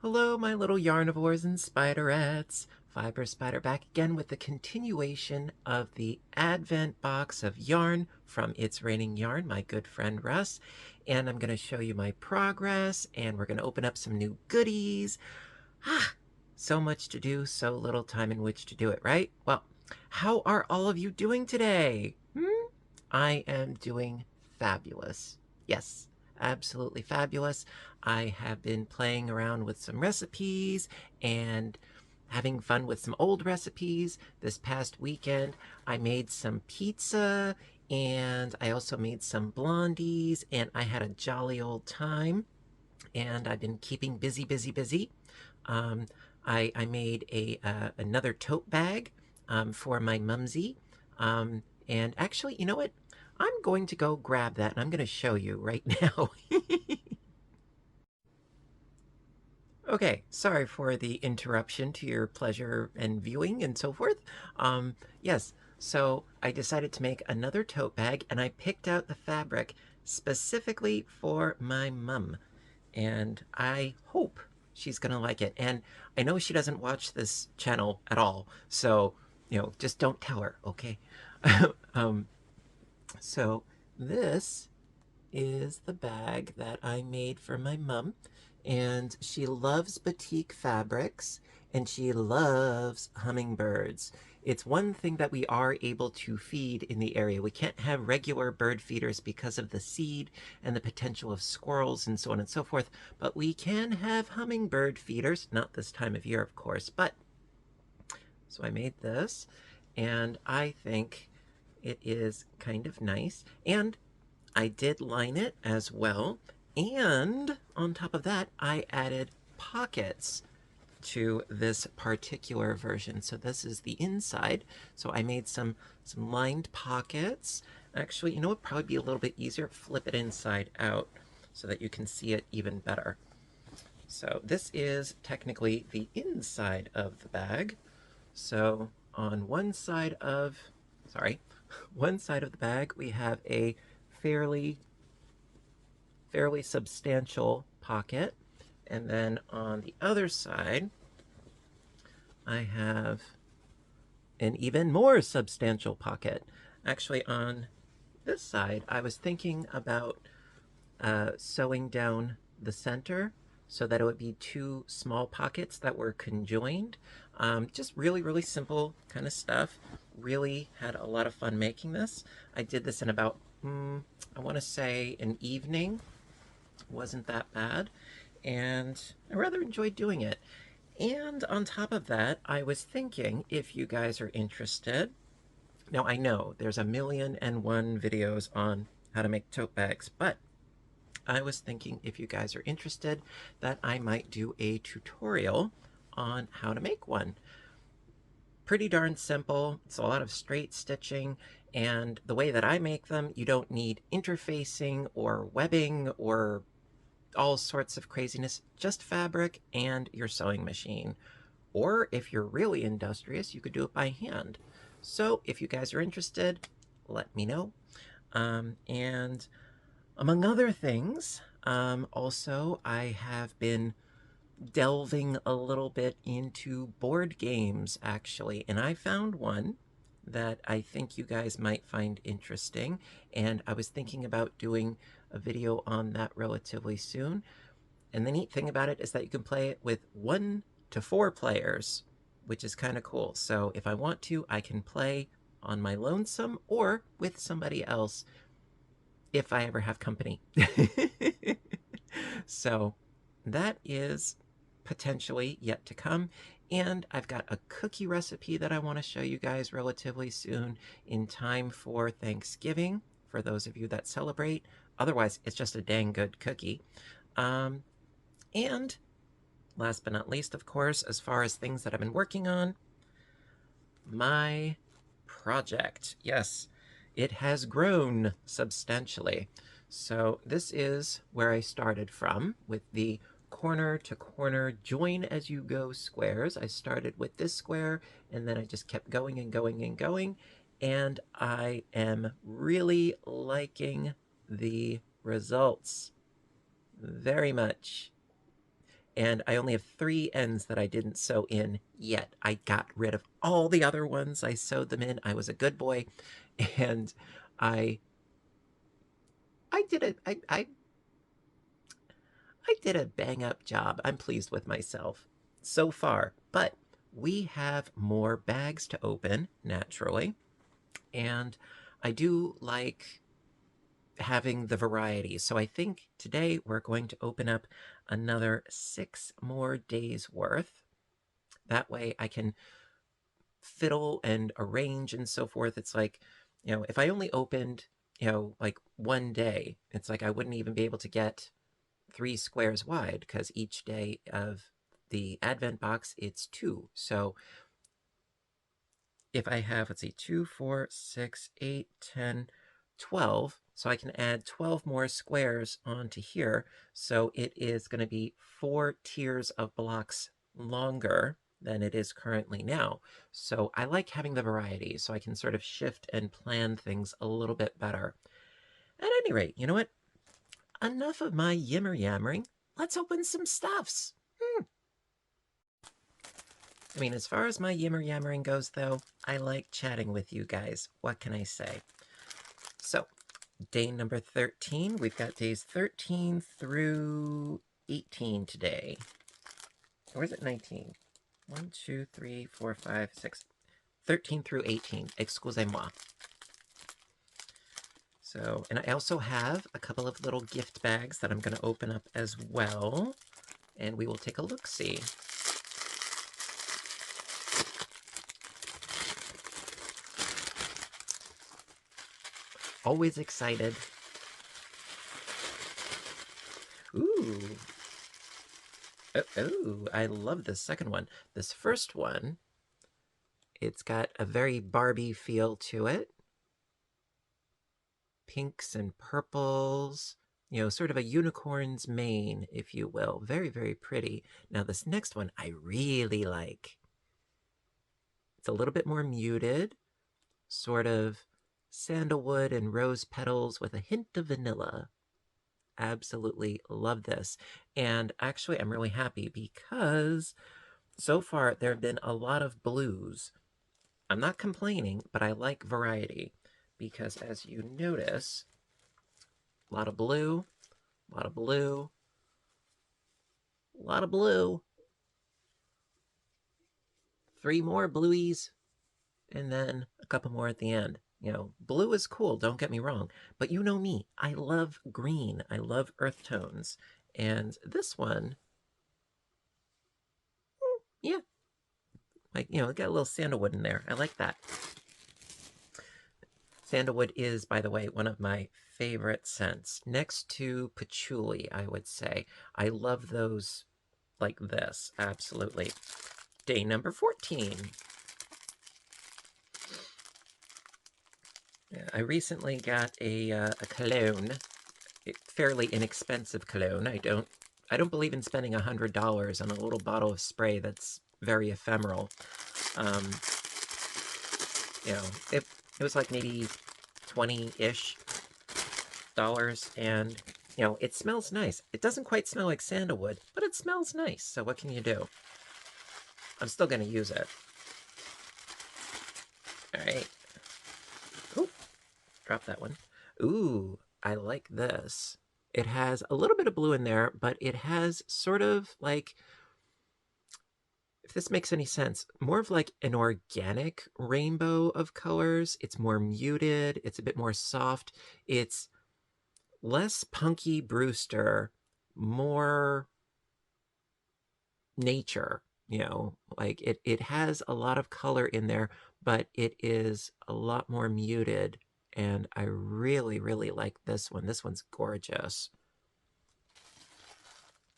Hello, my little yarnivores and spiderettes. Fiber Spider back again with the continuation of the Advent box of yarn from It's Raining Yarn, my good friend Russ. And I'm going to show you my progress, and we're going to open up some new goodies. So much to do, so little time in which to do it, right? Well, how are all of you doing today? I am doing fabulous. Yes, absolutely fabulous. I have been playing around with some recipes and having fun with some old recipes. This past weekend, I made some pizza and I also made some blondies, and I had a jolly old time. And I've been keeping busy, busy, busy. Um, I made another tote bag for my mumsy. And actually, you know what? I'm going to go grab that and I'm going to show you right now. Okay, sorry for the interruption to your pleasure and viewing and so forth. Yes, so I decided to make another tote bag, and I picked out the fabric specifically for my mum. And I hope she's gonna like it. And I know she doesn't watch this channel at all, so, just don't tell her, okay? um, so this is the bag that I made for my mum, and she loves batik fabrics, and she loves hummingbirds. It's one thing that we are able to feed in the area. We can't have regular bird feeders because of the seed and the potential of squirrels and so on and so forth, but we can have hummingbird feeders, not this time of year, of course, but so I made this, and I think it is kind of nice, and I did line it as well, and on top of that, I added pockets to this particular version. So this is the inside. So I made some lined pockets. Actually, you know what would probably be a little bit easier? Flip it inside out so that you can see it even better. So this is technically the inside of the bag. So on one side of the bag, we have a fairly substantial pocket. And then on the other side, I have an even more substantial pocket. Actually, on this side, I was thinking about sewing down the center so that it would be two small pockets that were conjoined. Just really, really simple kind of stuff. Really had a lot of fun making this. I did this in about, I want to say an evening. Wasn't that bad. And I rather enjoyed doing it. And on top of that, I was thinking, if you guys are interested, now I know there's 1,000,001 videos on how to make tote bags, but I was thinking, if you guys are interested, that I might do a tutorial on how to make one. Pretty darn simple. It's a lot of straight stitching, and the way that I make them, you don't need interfacing or webbing or all sorts of craziness, just fabric and your sewing machine. Or if you're really industrious, you could do it by hand. So if you guys are interested, let me know. And among other things, also I have been delving a little bit into board games, actually, and I found one that I think you guys might find interesting, and I was thinking about doing a video on that relatively soon. And the neat thing about it is that you can play it with 1 to 4 players, which is kind of cool. So if I want to, I can play on my lonesome or with somebody else if I ever have company. So that is potentially yet to come. And I've got a cookie recipe that I want to show you guys relatively soon, in time for Thanksgiving, for those of you that celebrate. Otherwise, it's just a dang good cookie. And last but not least, of course, as far as things that I've been working on, my project. Yes, it has grown substantially. So this is where I started from with the corner to corner join as you go squares. I started with this square, and then I just kept going and going and going, and I am really liking the results very much. and I only have 3 ends that I didn't sew in yet. I got rid of all the other ones. I sewed them in. I was a good boy, and I did it. I did a bang up job. I'm pleased with myself so far, but we have more bags to open naturally, and I do like having the variety. So I think today we're going to open up another 6 more days worth. That way I can fiddle and arrange and so forth. It's like, if I only opened, like one day, it's like I wouldn't even be able to get 3 squares wide because each day of the Advent box, it's 2. So if I have, let's see, 2, 4, 6, 8, 10, 12, so I can add 12 more squares onto here. So it is going to be 4 tiers of blocks longer than it is currently now. So I like having the variety so I can sort of shift and plan things a little bit better. At any rate, you know what? Enough of my yimmer yammering. Let's open some stuffs. I mean, as far as my yimmer yammering goes, though, I like chatting with you guys. What can I say? So, day number 13. We've got days 13 through 18 today. Or is it 19? 1, 2, 3, 4, 5, 6. 13 through 18. Excusez-moi. So, and I also have a couple of little gift bags that I'm going to open up as well. And we will take a look-see. Always excited. Ooh. Oh, I love this second one. This first one, it's got a very Barbie feel to it. Pinks and purples, sort of a unicorn's mane, if you will. Very, very pretty. Now, this next one I really like. It's a little bit more muted, sort of sandalwood and rose petals with a hint of vanilla. Absolutely love this. And actually, I'm really happy because so far there have been a lot of blues. I'm not complaining, but I like variety because as you notice, a lot of blue, a lot of blue, a lot of blue, 3 more blueies, and then a couple more at the end. Blue is cool, don't get me wrong, but you know me, I love green, I love earth tones, and this one, yeah, like, got a little sandalwood in there. I like that. Sandalwood is, by the way, one of my favorite scents. Next to patchouli, I would say. I love those like this, absolutely. Day number 14. I recently got a cologne, a fairly inexpensive cologne. I don't believe in spending $100 on a little bottle of spray that's very ephemeral. It was like maybe 20-ish dollars, and it smells nice. It doesn't quite smell like sandalwood, but it smells nice. So what can you do? I'm still gonna use it. All right. Ooh, drop that one. Ooh, I like this. It has a little bit of blue in there, but it has sort of like, if this makes any sense, more of like an organic rainbow of colors. It's more muted. It's a bit more soft. It's less Punky Brewster, more nature, like it has a lot of color in there, but it is a lot more muted, and I really, really like this one. This one's gorgeous.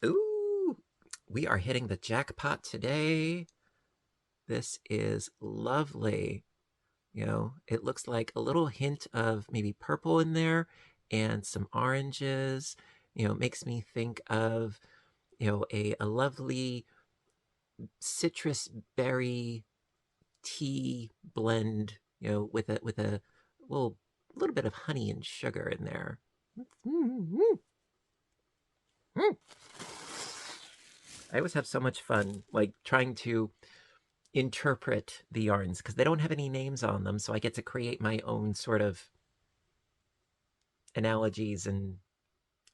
Ooh, we are hitting the jackpot today. This is lovely. It looks like a little hint of maybe purple in there and some oranges. It makes me think of, a lovely citrus berry tea blend, with a little bit of honey and sugar in there. I always have so much fun, like trying to interpret the yarns because they don't have any names on them, so I get to create my own sort of analogies and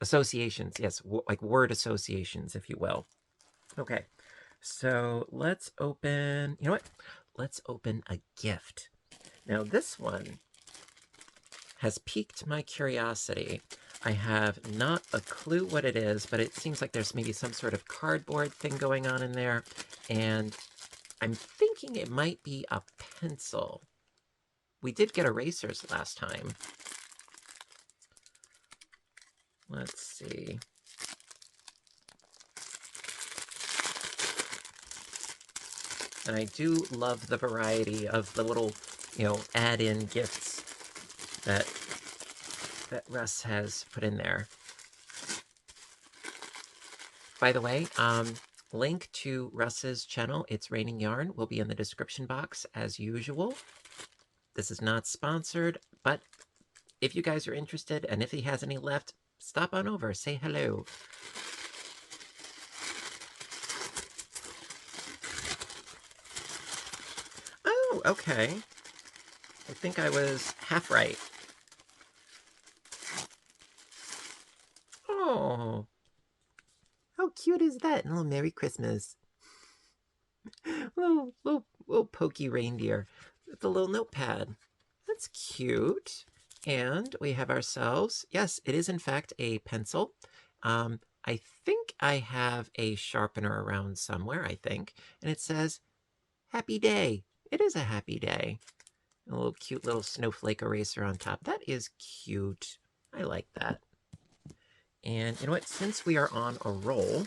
associations. Yes, like word associations, if you will. Okay, so let's open. You know what? Let's open a gift. Now, this one has piqued my curiosity. I have not a clue what it is, but it seems like there's maybe some sort of cardboard thing going on in there, and I'm thinking it might be a pencil. We did get erasers last time. Let's see. And I do love the variety of the little, add-in gifts that Russ has put in there. By the way, link to Russ's channel, It's Raining Yarn, will be in the description box as usual. This is not sponsored, but if you guys are interested and if he has any left, stop on over, say hello. Oh, okay. I think I was half right. Oh, how cute is that? Oh, Merry Christmas. little pokey reindeer with a little notepad. That's cute. And we have ourselves, yes, it is in fact a pencil. I think I have a sharpener around somewhere, I think. And it says, Happy Day. It is a happy day. A little cute little snowflake eraser on top. That is cute. I like that. And you know what? Since we are on a roll,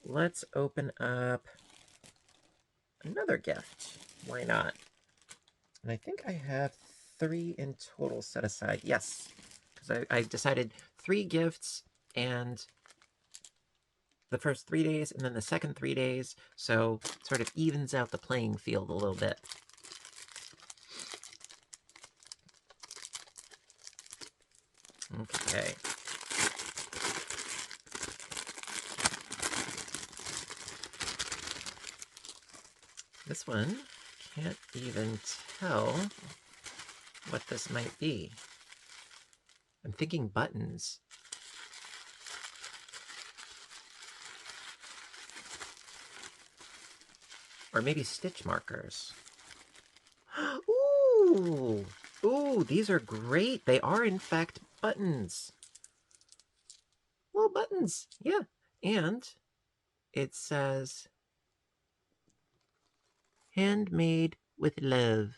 let's open up another gift. Why not? And I think I have 3 in total set aside. Yes, because I decided 3 gifts and the first 3 days and then the second 3 days, so it sort of evens out the playing field a little bit. Okay. This one, can't even tell what this might be. I'm thinking buttons. Or maybe stitch markers. Ooh! Ooh, these are great. They are, in fact, buttons. Little buttons, yeah. And it says, handmade with love.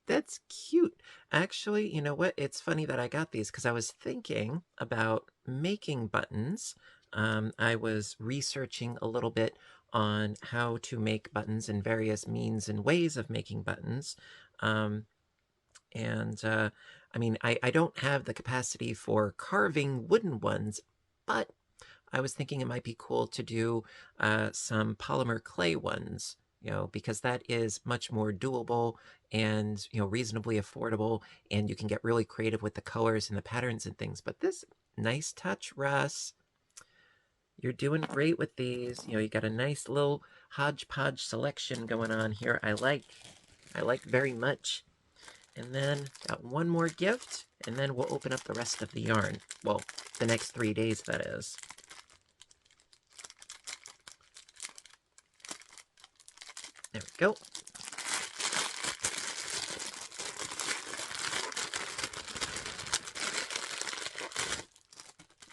That's cute. Actually, you know what? It's funny that I got these because I was thinking about making buttons. I was researching a little bit on how to make buttons and various means and ways of making buttons. I mean, I don't have the capacity for carving wooden ones, but I was thinking it might be cool to do some polymer clay ones, because that is much more doable and, reasonably affordable, and you can get really creative with the colors and the patterns and things. But this, nice touch, Russ. You're doing great with these. You got a nice little hodgepodge selection going on here. I like very much. And then got one more gift, and then we'll open up the rest of the yarn. Well, the next 3 days, that is. There we go.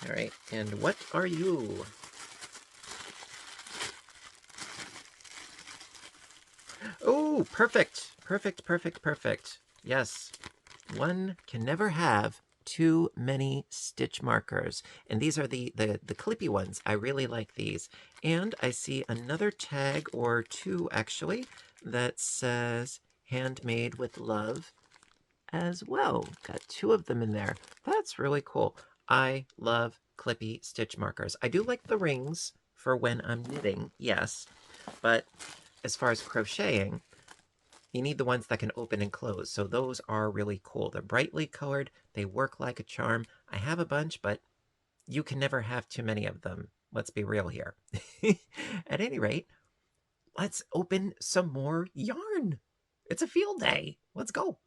All right, and what are you? Oh, perfect. Perfect, perfect, perfect. Yes. One can never have too many stitch markers. And these are the clippy ones. I really like these. And I see another tag, or 2 actually, that says handmade with love as well. Got 2 of them in there. That's really cool. I love clippy stitch markers. I do like the rings for when I'm knitting, yes. But as far as crocheting, you need the ones that can open and close. So those are really cool. They're brightly colored. They work like a charm. I have a bunch, but you can never have too many of them. Let's be real here. At any rate, let's open some more yarn. It's a field day. Let's go.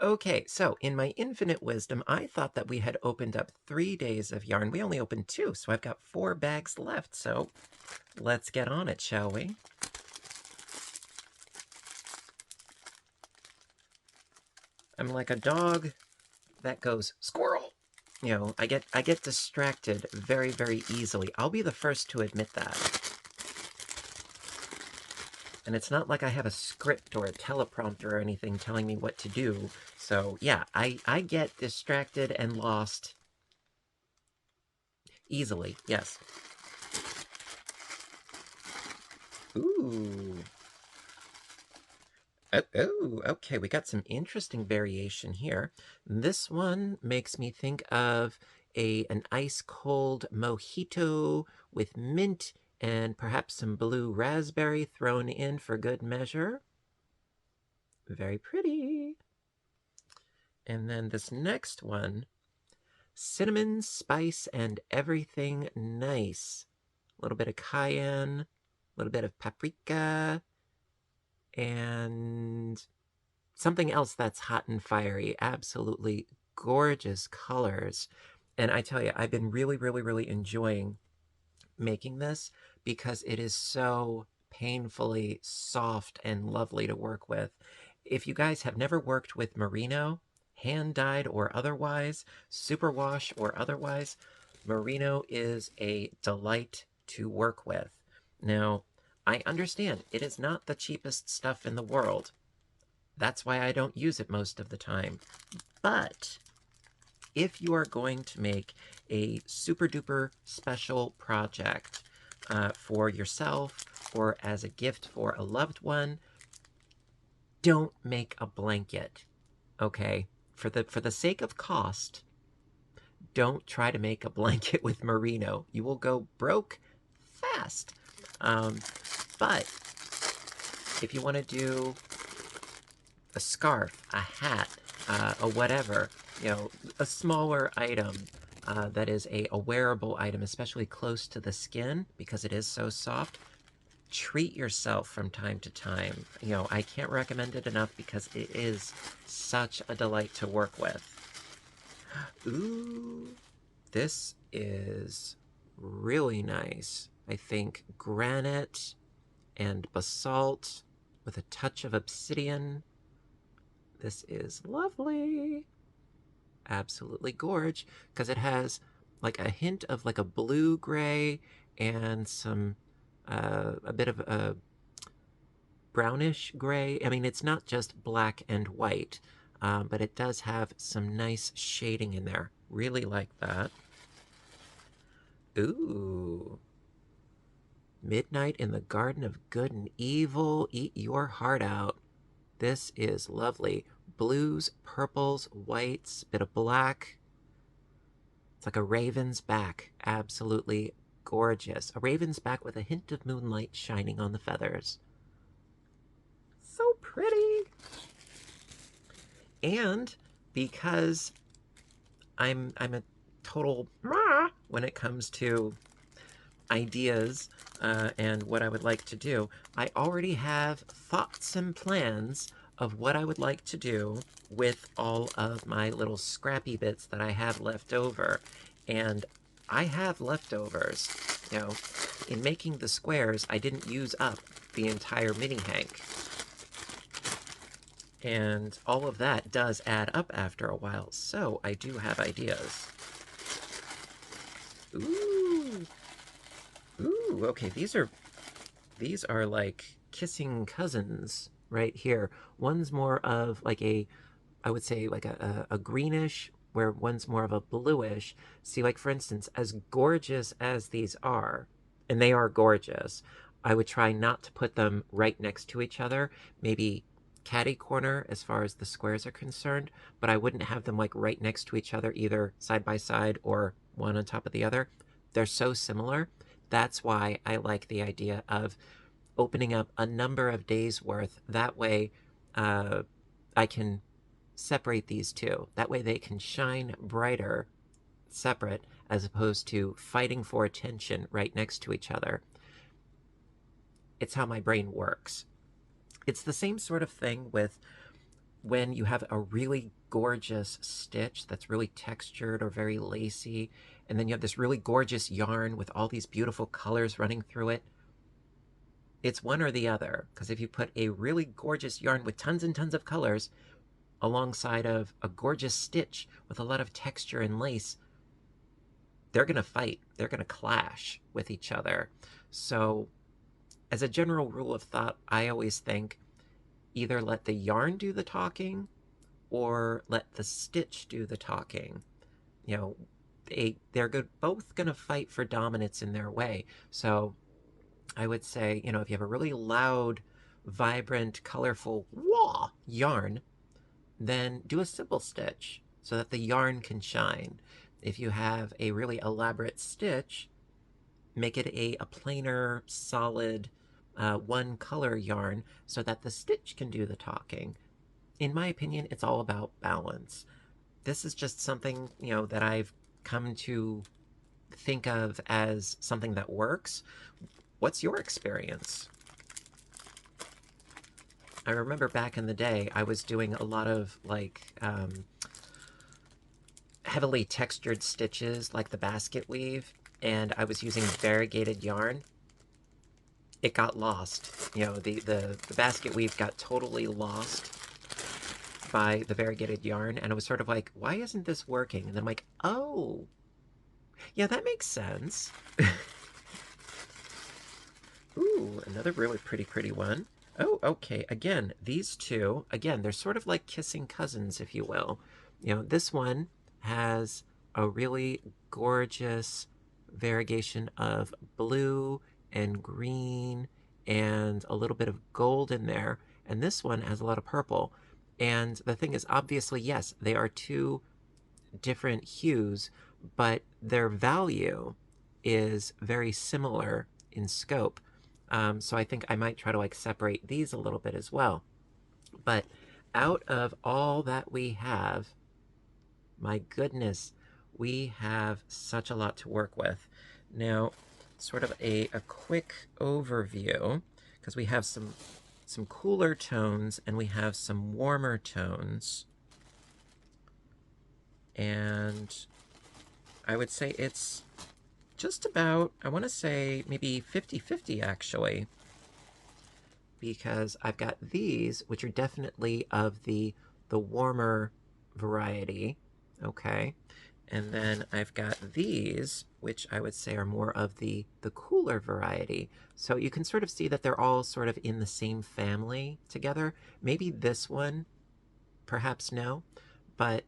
Okay, so in my infinite wisdom, I thought that we had opened up 3 days of yarn. We only opened 2, so I've got 4 bags left. So let's get on it, shall we? I'm like a dog that goes squirrel. You know, I get distracted very, very easily. I'll be the first to admit that. And it's not like I have a script or a teleprompter or anything telling me what to do. So yeah, I get distracted and lost easily, yes. Ooh. Oh, okay, we got some interesting variation here. This one makes me think of an ice-cold mojito with mint and perhaps some blue raspberry thrown in for good measure. Very pretty. And then this next one, cinnamon, spice, and everything nice. A little bit of cayenne, a little bit of paprika, and something else that's hot and fiery. Absolutely gorgeous colors. And I tell you, I've been really, really, really enjoying making this because it is so painfully soft and lovely to work with. If you guys have never worked with merino, hand-dyed or otherwise, superwash or otherwise, merino is a delight to work with. Now, I understand it is not the cheapest stuff in the world. That's why I don't use it most of the time. But if you are going to make a super duper special project for yourself or as a gift for a loved one, don't make a blanket, okay? For the sake of cost, don't try to make a blanket with merino. You will go broke fast. But if you want to do a scarf, a hat, a whatever, you know, a smaller item that is a wearable item, especially close to the skin because it is so soft, treat yourself from time to time. You know, I can't recommend it enough because it is such a delight to work with. Ooh, this is really nice. I think granite and basalt with a touch of obsidian. This is lovely. Absolutely gorge, because it has like a hint of like a blue-gray and some a bit of a brownish gray. I mean, it's not just black and white, but it does have some nice shading in there. Really like that. Ooh. Midnight in the Garden of Good and Evil. Eat your heart out. This is lovely. Blues, purples, whites, bit of black. It's like a raven's back. Absolutely gorgeous. A raven's back with a hint of moonlight shining on the feathers. So pretty. And because I'm a total when it comes to ideas and what I would like to do, I already have thoughts and plans of what I would like to do with all of my little scrappy bits that I have left over. And I have leftovers. You know, in making the squares, I didn't use up the entire mini hank. And all of that does add up after a while, so I do have ideas. Ooh. Ooh, okay, these are like kissing cousins right here. One's more of like I would say like a greenish, where one's more of a bluish. See, like for instance, as gorgeous as these are, and they are gorgeous, I would try not to put them right next to each other. Maybe catty corner as far as the squares are concerned, but I wouldn't have them like right next to each other, either side by side or one on top of the other. They're so similar. That's why I like the idea of opening up a number of days worth. That way I can separate these two. That way they can shine brighter separate as opposed to fighting for attention right next to each other. It's how my brain works. It's the same sort of thing with when you have a really gorgeous stitch that's really textured or very lacy, and then you have this really gorgeous yarn with all these beautiful colors running through it. It's one or the other, because if you put a really gorgeous yarn with tons and tons of colors alongside of a gorgeous stitch with a lot of texture and lace, they're going to fight. They're going to clash with each other. So as a general rule of thought, I always think either let the yarn do the talking or let the stitch do the talking. You know, they're both going to fight for dominance in their way. So I would say, you know, if you have a really loud, vibrant, colorful wah yarn, then do a simple stitch so that the yarn can shine. If you have a really elaborate stitch, make it a plainer, solid, one color yarn so that the stitch can do the talking. In my opinion, it's all about balance. This is just something, you know, that I've come to think of as something that works. What's your experience? I remember back in the day, I was doing a lot of like heavily textured stitches like the basket weave, and I was using variegated yarn. It got lost. You know, the basket weave got totally lost by the variegated yarn, and I was sort of like, why isn't this working? And then I'm like, oh, yeah, that makes sense. Ooh, another really pretty one. Oh, okay, again, these two, again, they're sort of like kissing cousins, if you will. You know, this one has a really gorgeous variegation of blue and green and a little bit of gold in there, and this one has a lot of purple. And the thing is, obviously, yes, they are two different hues, but their value is very similar in scope. So I think I might try to like separate these a little bit as well. But out of all that we have, my goodness, we have such a lot to work with. Now, sort of a quick overview, because we have some cooler tones and we have some warmer tones. And I would say it's just about, I want to say maybe 50-50 actually, because I've got these, which are definitely of the warmer variety, okay? And then I've got these, which I would say are more of the cooler variety. So you can sort of see that they're all sort of in the same family together. Maybe this one, perhaps no, but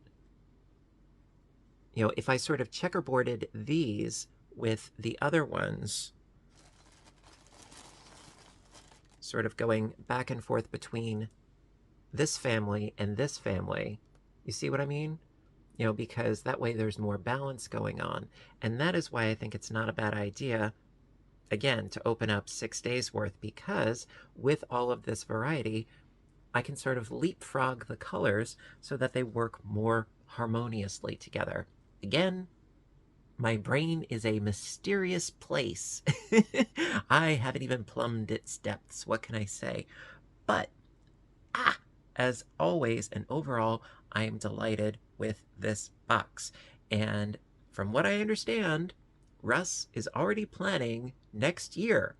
you know, if I sort of checkerboarded these with the other ones, sort of going back and forth between this family and this family, you see what I mean? You know, because that way there's more balance going on. And that is why I think it's not a bad idea, again, to open up 6 days worth, because with all of this variety, I can sort of leapfrog the colors so that they work more harmoniously together. Again, my brain is a mysterious place. I haven't even plumbed its depths. What can I say? But, as always and overall, I am delighted with this box. And from what I understand, Russ is already planning next year.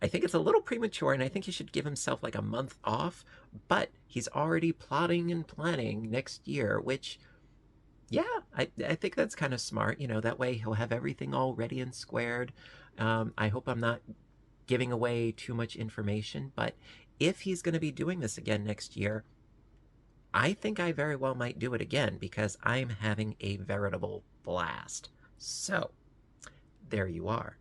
I think it's a little premature, and I think he should give himself like a month off, but he's already plotting and planning next year, which, yeah, I think that's kind of smart. You know, that way he'll have everything all ready and squared. I hope I'm not giving away too much information, but if he's going to be doing this again next year, I think I very well might do it again because I'm having a veritable blast. So, there you are.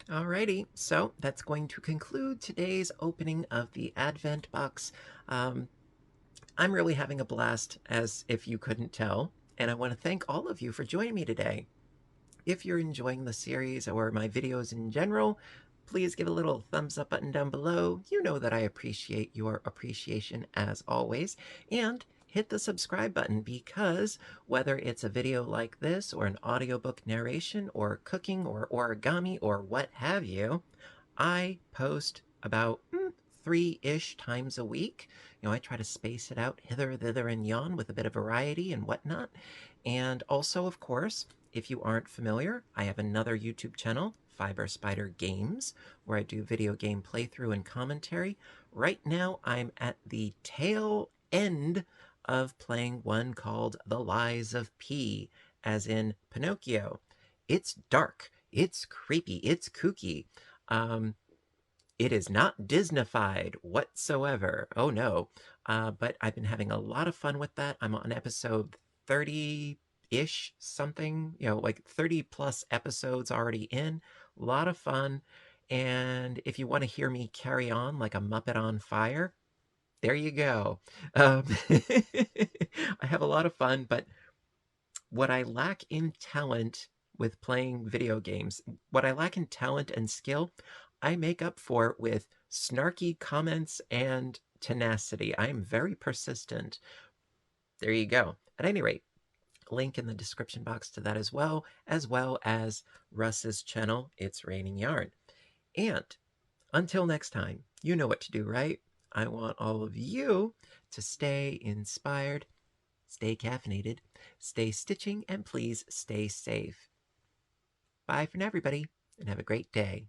Alrighty, so that's going to conclude today's opening of the Advent box. I'm really having a blast, as if you couldn't tell, and I want to thank all of you for joining me today. If you're enjoying the series or my videos in general, please give a little thumbs up button down below. You know that I appreciate your appreciation as always. And hit the subscribe button, because whether it's a video like this or an audiobook narration or cooking or origami or what have you, I post about 3-ish times a week. I try to space it out hither, thither, and yon with a bit of variety and whatnot. And also, of course, if you aren't familiar, I have another YouTube channel, Fiber Spider Games, where I do video game playthrough and commentary. Right now, I'm at the tail end of playing one called The Lies of P, as in Pinocchio. It's dark, it's creepy, it's kooky. It is not Disneyfied whatsoever. Oh no. But I've been having a lot of fun with that. I'm on episode 30-ish something, like 30 plus episodes already in. A lot of fun. And if you want to hear me carry on like a Muppet on fire, there you go. I have a lot of fun, but what I lack in talent with playing video games, what I lack in talent and skill, I make up for with snarky comments and tenacity. I am very persistent. There you go. At any rate, link in the description box to that as well as Russ's channel, It's Raining Yarn. And until next time, you know what to do, right? I want all of you to stay inspired, stay caffeinated, stay stitching, and please stay safe. Bye for now, everybody, and have a great day.